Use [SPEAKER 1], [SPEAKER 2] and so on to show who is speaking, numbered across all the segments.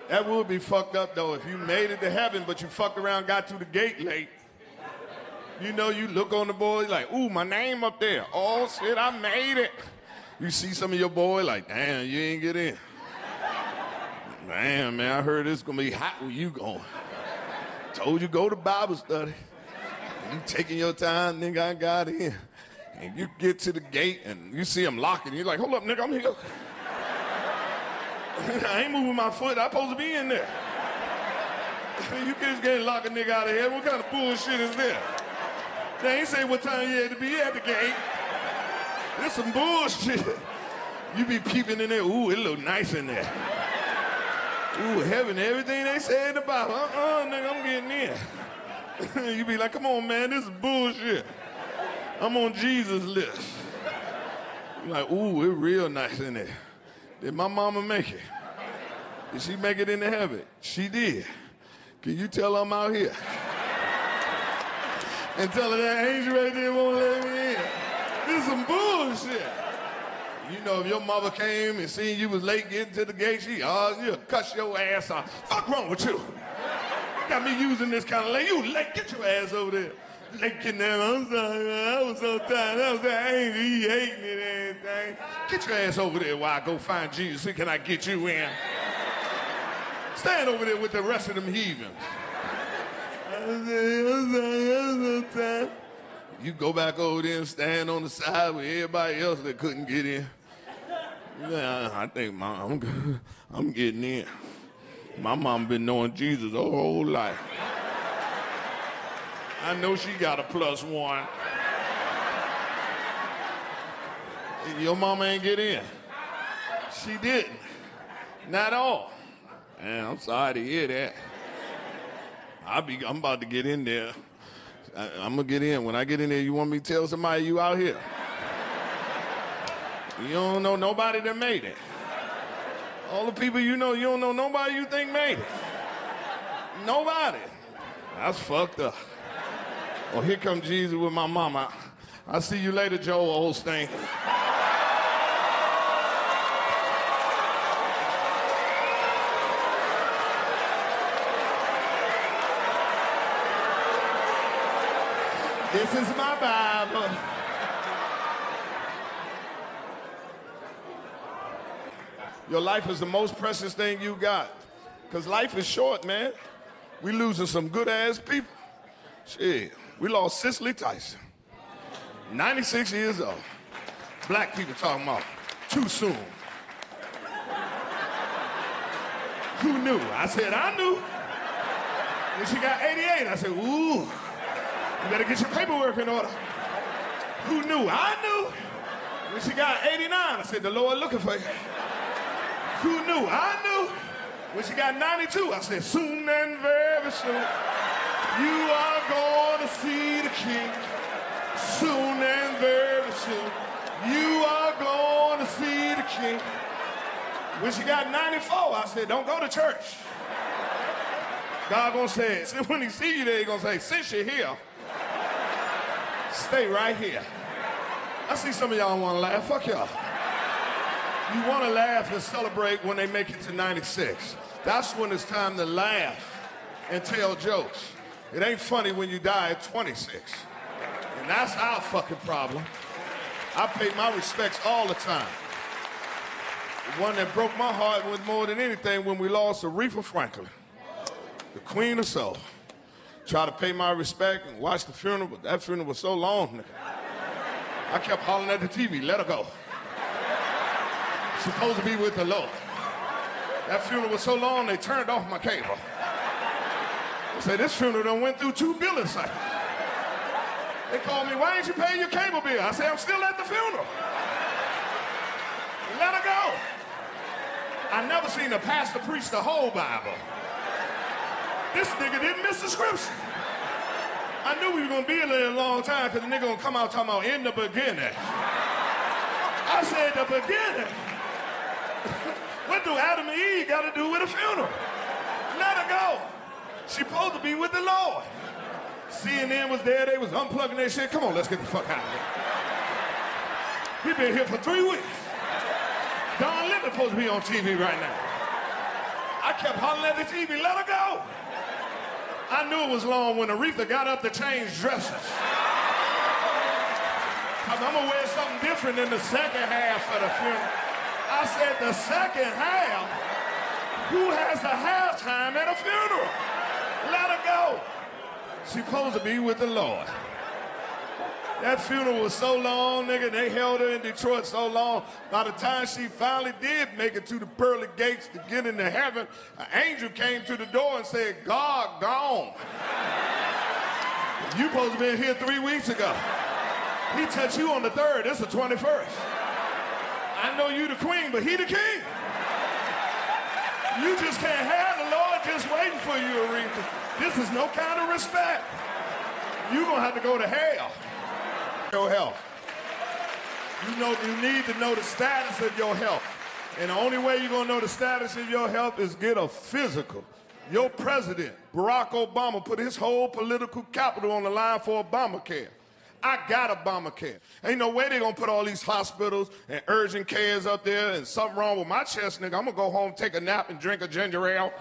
[SPEAKER 1] That would be fucked up, though, if you made it to heaven, but you fucked around, got to the gate late. You know, you look on the board, like, ooh, my name up there. Oh, shit, I made it. You see some of your boy, like, damn, you ain't get in. Damn, man, I heard it's gonna be hot where you going. Told you go to Bible study. You taking your time, nigga, I got in. And you get to the gate, and you see him locking. You're like, hold up, nigga, I'm here. I ain't moving my foot. I'm supposed to be in there. You just can't lock a nigga out of here. What kind of bullshit is this? They ain't say what time you had to be at the gate. This some bullshit. You be peeping in there. Ooh, it look nice in there. Ooh, heaven, everything they said about. Nigga, I'm getting in. You be like, come on, man, this is bullshit. I'm on Jesus' list. You're like, ooh, it real nice in there. Did my mama make it? Did she make it into heaven? She did. Can you tell I'm out here? And tell her that angel right there won't let me in. This is some bullshit. You know, if your mother came and seen you was late getting to the gate, she'll cuss your ass off. Fuck wrong with you? Got me using this kind of late. You late, get your ass over there. Late getting there, I'm sorry, man. I was so tired. I was that angel, he hating it and everything. Get your ass over there while I go find Jesus. See, can I get you in? Stand over there with the rest of them heathens. I'm so tired. You go back over there and stand on the side with everybody else that couldn't get in. Yeah, I think I'm getting in. My mom been knowing Jesus her whole life. I know she got a +1. Your mama ain't get in. She didn't. Not all. Man, I'm sorry to hear that. I'm about to get in there. I'm gonna get in. When I get in there, you want me to tell somebody you out here? You don't know nobody that made it. All the people you know, you don't know nobody you think made it. Nobody. That's fucked up. Well, here comes Jesus with my mama. I'll see you later, Joel Osteen. This is my Bible. Your life is the most precious thing you got. Because life is short, man. We losing some good-ass people. Shit, we lost Cicely Tyson. 96 years old. Black people talking about too soon. Who knew? I said, I knew. When she got 88, I said, ooh. You better get your paperwork in order. Who knew? I knew. When she got 89, I said, the Lord looking for you. Who knew? I knew. When she got 92, I said, soon and very soon, you are going to see the King. Soon and very soon, you are going to see the King. When she got 94, I said, don't go to church. God gonna say, when he see you there, he gonna say, since you're here, stay right here. I see some of y'all want to laugh. Fuck y'all. You want to laugh and celebrate when they make it to 96. That's when it's time to laugh and tell jokes. It ain't funny when you die at 26. And that's our fucking problem. I pay my respects all the time. The one that broke my heart was more than anything when we lost Aretha Franklin, the Queen of Soul. Try to pay my respect and watch the funeral, but that funeral was so long, nigga. I kept hollering at the TV, let her go. She's supposed to be with the Lord. That funeral was so long, they turned off my cable. They said, this funeral done went through 2 billing cycles. They called me, why ain't you paying your cable bill? I said, I'm still at the funeral. Let her go. I never seen a pastor preach the whole Bible. This nigga didn't miss the scripture. I knew we were gonna be here a long time because the nigga gonna come out talking about in the beginning. I said the beginning. What do Adam and Eve got to do with a funeral? Let her go. She supposed to be with the Lord. CNN was there, they was unplugging their shit. Come on, let's get the fuck out of here. We've been here for 3 weeks. Don Lemon supposed to be on TV right now. I kept hollering at the TV, let her go. I knew it was long when Aretha got up to change dresses. I'm gonna wear something different in the second half of the funeral. I said, the second half? Who has the halftime at a funeral? Let her go. She's supposed to be with the Lord. That funeral was so long, nigga, they held her in Detroit so long. By the time she finally did make it to the pearly gates to get into heaven, an angel came to the door and said, God gone. You supposed to be here 3 weeks ago. He touched you on the 3rd, it's the 21st. I know you the queen, but he the king. You just can't have the Lord just waiting for you, Aretha. This is no kind of respect. You're gonna have to go to hell. Your health. You need to know the status of your health. And the only way you're gonna know the status of your health is get a physical. Your president, Barack Obama, put his whole political capital on the line for Obamacare. I got Obamacare. Ain't no way they gonna put all these hospitals and urgent cares up there and something wrong with my chest, nigga. I'm gonna go home, take a nap, and drink a ginger ale.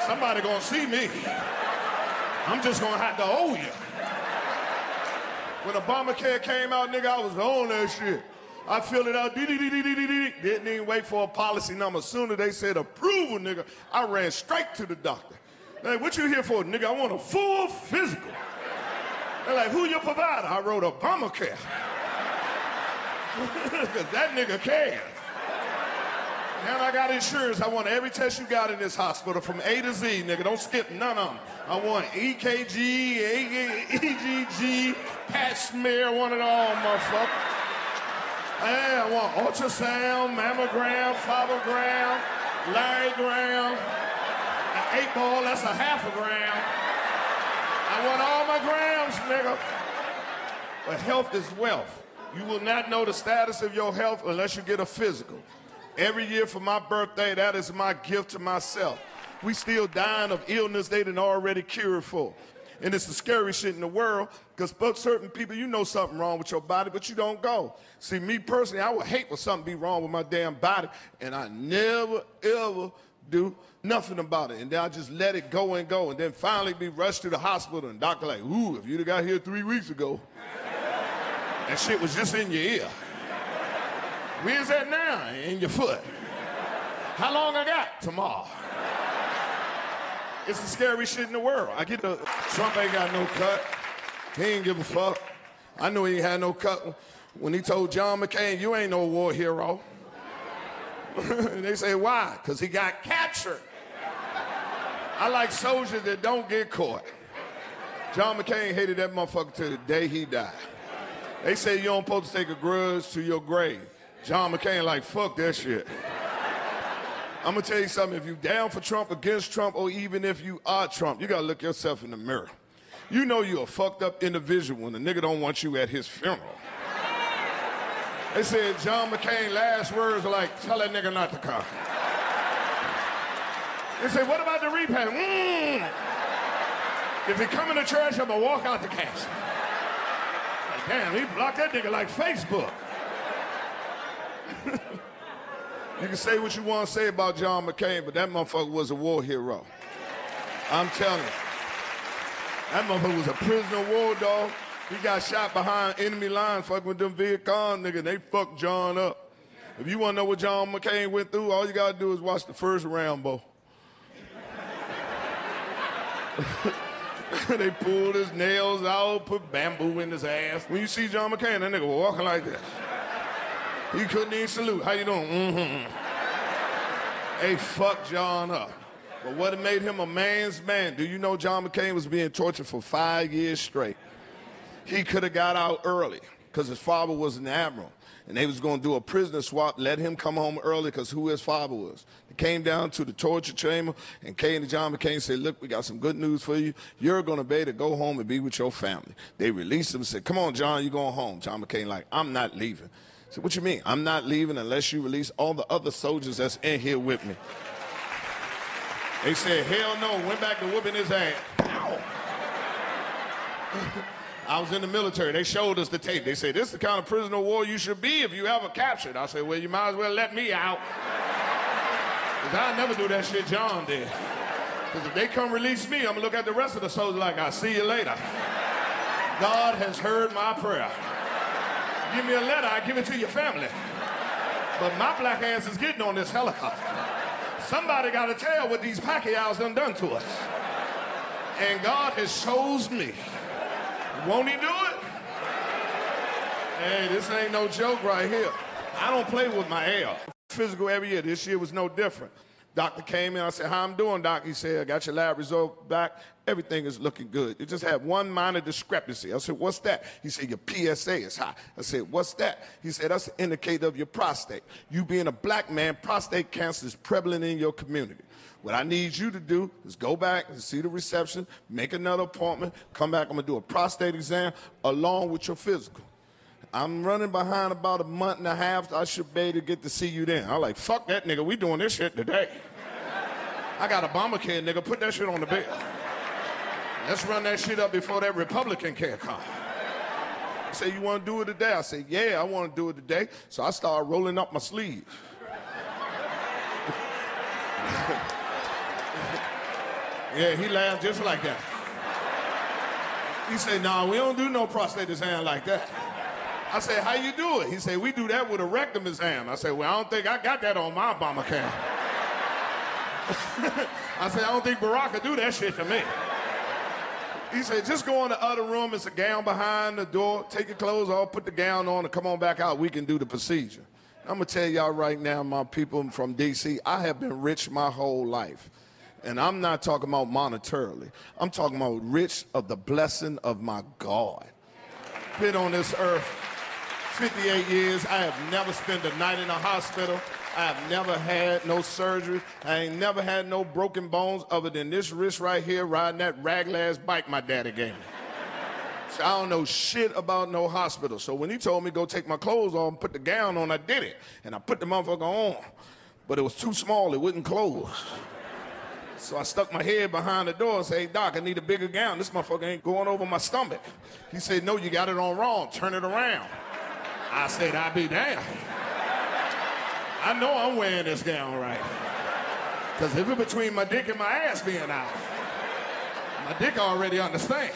[SPEAKER 1] Somebody gonna see me. I'm just gonna have to owe you. When Obamacare came out, nigga, I was on that shit. I filled it out, didn't even wait for a policy number. As soon as they said approval, nigga, I ran straight to the doctor. Hey, what you here for, nigga? I want a full physical. They're like, who your provider? I wrote Obamacare. Because that nigga cares. And I got insurance. I want every test you got in this hospital from A to Z, nigga. Don't skip none of them. I want EKG, EGG, Pat smear, one of it all, motherfucker. Hey, I want ultrasound, mammogram, phobogram, larrygram, an 8-ball, that's a half a gram. I want all my grams, nigga. But health is wealth. You will not know the status of your health unless you get a physical. Every year for my birthday, that is my gift to myself. We still dying of illness they done already cured for. And it's the scary shit in the world, because certain people, you know something wrong with your body, but you don't go. See, me personally, I would hate for something be wrong with my damn body, and I never, ever do nothing about it. And then I just let it go and go, and then finally be rushed to the hospital, and doctor like, ooh, if you'd have got here 3 weeks ago, that shit was just in your ear. Where's that now? In your foot. How long I got? Tomorrow. It's the scary shit in the world. Trump ain't got no cut. He ain't give a fuck. I knew he ain't had no cut when he told John McCain, you ain't no war hero. They say, why? Because he got captured. I like soldiers that don't get caught. John McCain hated that motherfucker till the day he died. They say you don't supposed to take a grudge to your grave. John McCain like, fuck that shit. I'm gonna tell you something, if you down for Trump, against Trump, or even if you are Trump, you gotta look yourself in the mirror. You know you're a fucked up individual when a nigga don't want you at his funeral. They said John McCain's last words are like, tell that nigga not to come. They say, what about the repayment? If he coming to church, I'm gonna walk out the casket. Like, damn, he blocked that nigga like Facebook. You can say what you want to say about John McCain, but that motherfucker was a war hero. I'm telling you. That motherfucker was a prisoner of war, dog. He got shot behind enemy lines fucking with them Viet Cong niggas. They fucked John up. If you want to know what John McCain went through, all you got to do is watch the first Rambo. They pulled his nails out, put bamboo in his ass. When you see John McCain, that nigga was walking like this. He couldn't even salute. How you doing? They fucked John up. But what made him a man's man? Do you know John McCain was being tortured for 5 years straight? He could have got out early because his father was an admiral. And they was going to do a prisoner swap, let him come home early because who his father was. They came down to the torture chamber and came to John McCain and said, look, we got some good news for you. You're going to be able to go home and be with your family. They released him and said, come on, John, you're going home. John McCain like, I'm not leaving. I said, what you mean? I'm not leaving unless you release all the other soldiers that's in here with me. They said, hell no, went back to whooping his ass. Ow. I was in the military. They showed us the tape. They said, this is the kind of prisoner of war you should be if you ever captured. I said, well, you might as well let me out. Because I'll never do that shit John did. Because if they come release me, I'm going to look at the rest of the soldiers like, I'll see you later. God has heard my prayer. Give me a letter, I give it to your family. But my black ass is getting on this helicopter. Somebody got to tell what these Pacquiaos done to us. And God has chose me. Won't he do it? Hey, this ain't no joke right here. I don't play with my hair. Physical every year. This year was no different. Doctor came in, I said, how I'm doing, doc? He said, I got your lab result back. Everything is looking good. You just have one minor discrepancy. I said, what's that? He said, your PSA is high. I said, what's that? He said, that's an indicator of your prostate. You being a black man, prostate cancer is prevalent in your community. What I need you to do is go back and see the reception, make another appointment, come back, I'm gonna do a prostate exam along with your physical. I'm running behind about a month and a half. I should be able to get to see you then. I'm like, fuck that nigga, we doing this shit today. I got Obamacare, nigga, put that shit on the bill. Let's run that shit up before that Republican care comes. He said, you wanna do it today? I said, yeah, I wanna do it today. So I started rolling up my sleeves. Yeah, he laughed just like that. He said, nah, we don't do no prostate exam like that. I said, how you do it? He said, we do that with a rectum exam. I said, well, I don't think I got that on my Obamacare. I said, I don't think Barack could do that shit to me. He said, just go in the other room. It's a gown behind the door. Take your clothes off, put the gown on, and come on back out. We can do the procedure. I'm going to tell y'all right now, my people from D.C., I have been rich my whole life. And I'm not talking about monetarily. I'm talking about rich of the blessing of my God. Been on this earth 58 years. I have never spent a night in a hospital. I have never had no surgery. I ain't never had no broken bones other than this wrist right here riding that raglass bike my daddy gave me. So I don't know shit about no hospital. So when he told me go take my clothes off and put the gown on, I did it. And I put the motherfucker on. But it was too small, it wouldn't close. So I stuck my head behind the door and said, hey, doc, I need a bigger gown. This motherfucker ain't going over my stomach. He said, no, you got it on wrong. Turn it around. I said, I'll be damned. I know I'm wearing this gown right. Because if it's between my dick and my ass being out, my dick already understands.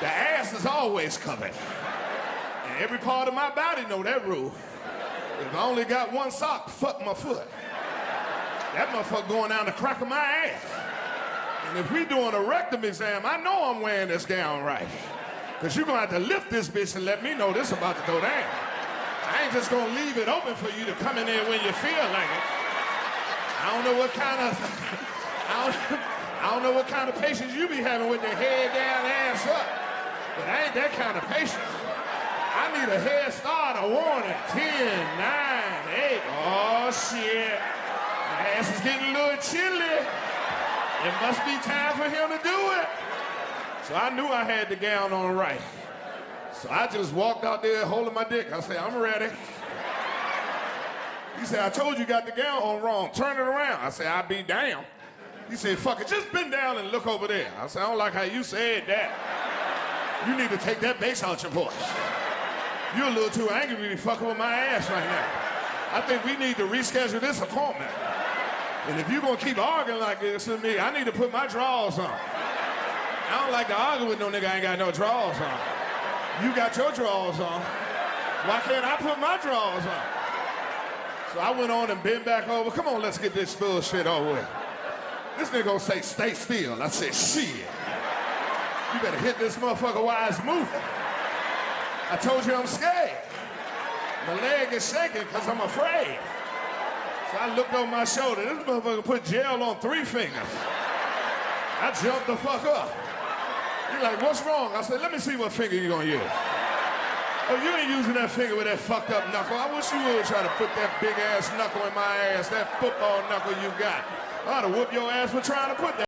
[SPEAKER 1] The ass is always covered. And every part of my body know that rule. If I only got one sock, fuck my foot. That motherfucker going down the crack of my ass. And if we doing a rectum exam, I know I'm wearing this gown right. Because you're going to have to lift this bitch and let me know this about to go down. I ain't just going to leave it open for you to come in there when you feel like it. I don't know what kind of... I don't know what kind of patience you be having with their head down, ass up. But I ain't that kind of patient. I need a head start, a warning. 10, 9, 8. Oh, shit. My ass is getting a little chilly. It must be time for him to do it. So I knew I had the gown on right. So I just walked out there holding my dick. I said, I'm ready. He said, I told you got the gown on wrong. Turn it around. I said, I'll be down. He said, fuck it, just bend down and look over there. I said, I don't like how you said that. You need to take that bass out your voice. You're a little too angry to be fucking with my ass right now. I think we need to reschedule this appointment. And if you're gonna keep arguing like this with me, I need to put my drawers on. I don't like to argue with no nigga I ain't got no drawers on. You got your drawers on. Why can't I put my drawers on? So I went on and bent back over. Come on, let's get this bullshit over with. This nigga gonna say, stay still. I said, shit. You better hit this motherfucker while it's moving. I told you I'm scared. My leg is shaking because I'm afraid. So I looked over my shoulder. This motherfucker put gel on 3 fingers. I jumped the fuck up. He's like, what's wrong? I said, let me see what finger you're gonna use. Oh, you ain't using that finger with that fucked up knuckle. I wish you would try to put that big ass knuckle in my ass, that football knuckle you got. I ought to whoop your ass for trying to put that.